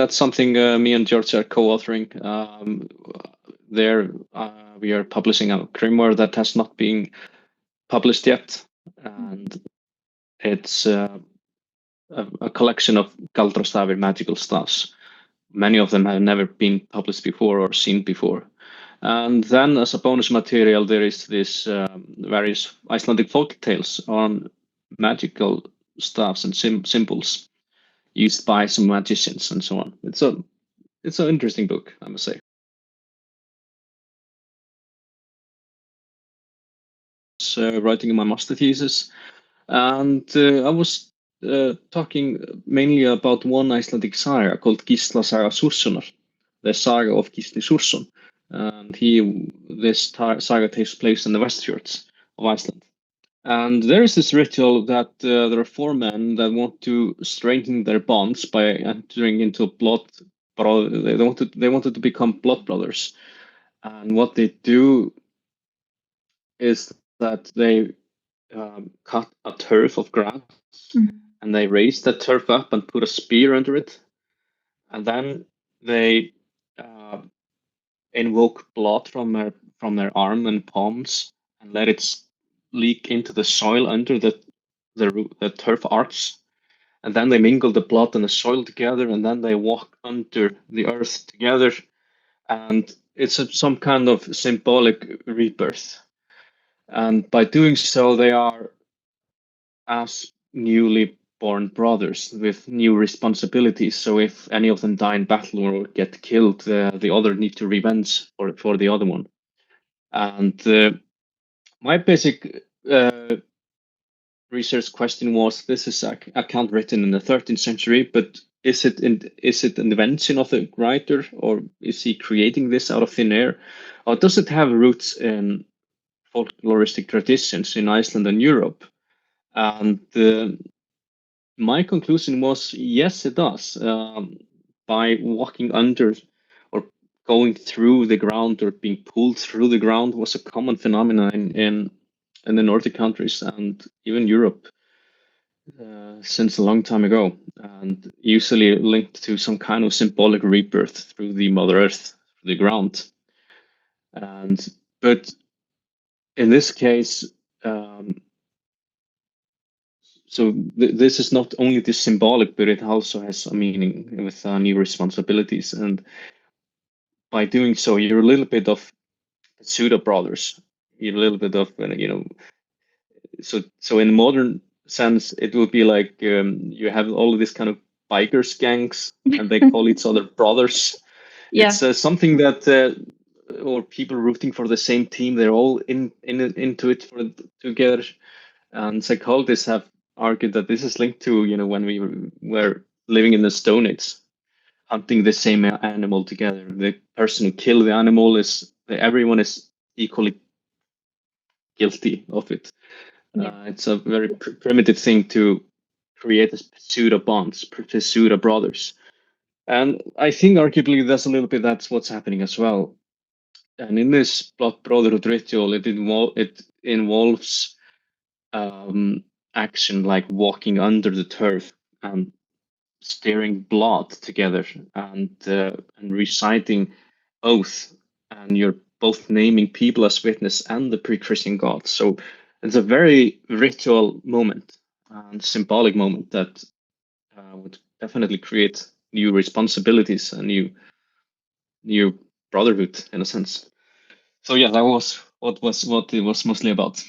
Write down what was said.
that's something me and Giorgia are co-authoring. There, we are publishing a grimoire that has not been published yet, and it's a collection of galdrastafir magical staffs. Many of them have never been published before or seen before. And then, as a bonus material, there is this various Icelandic folk tales on magical staffs and symbols used by some magicians and so on. It's an interesting book, I must say. So, writing my master thesis, and I was talking mainly about one Icelandic saga called Gísla Saga Súrssonar, the saga of Gísli Súrsson. And this saga takes place in the Westfjords of Iceland. And there is this ritual that there are four men that want to strengthen their bonds by entering into they wanted to become blood brothers. And what they do is that they cut a turf of grass, and they raise that turf up and put a spear under it, and then they invoke blood from their arm and palms and let it leak into the soil under the turf arch, and then they mingle the blood and the soil together, and then they walk under the earth together, and it's some kind of symbolic rebirth. And by doing so, they are as newly born brothers with new responsibilities. So if any of them die in battle or get killed, the other need to revenge for the other one. And my basic research question was: this is an account written in the 13th century, but is it an invention of the writer, or is he creating this out of thin air, or does it have roots in folkloristic traditions in Iceland and Europe? And my conclusion was yes, it does. By walking under or going through the ground or being pulled through the ground was a common phenomenon in the Nordic countries and even Europe since a long time ago, and usually linked to some kind of symbolic rebirth through the Mother Earth, the ground. But in this case, so this is not only the symbolic, but it also has a meaning with new responsibilities. And by doing so, you're a little bit of pseudo brothers. You're a little bit of, so in modern sense, it would be like you have all of this kind of bikers gangs, and they call each other brothers. Yeah. It's something that, or people rooting for the same team, they're all into it together. And psychologists have argued that this is linked to, when we were living in the Stone Age, hunting the same animal together. The person who killed the animal everyone is equally guilty of it. Yeah. It's a very primitive thing to create a pseudo bonds, pseudo brothers. And I think arguably that's what's happening as well. And in this Blood-brotherhood ritual, it involves action like walking under the turf and stirring blood together and reciting oath, and you're both naming people as witness and the pre-Christian gods. So it's a very ritual moment and symbolic moment that would definitely create new responsibilities and new brotherhood in a sense. So yeah, that was what it was mostly about.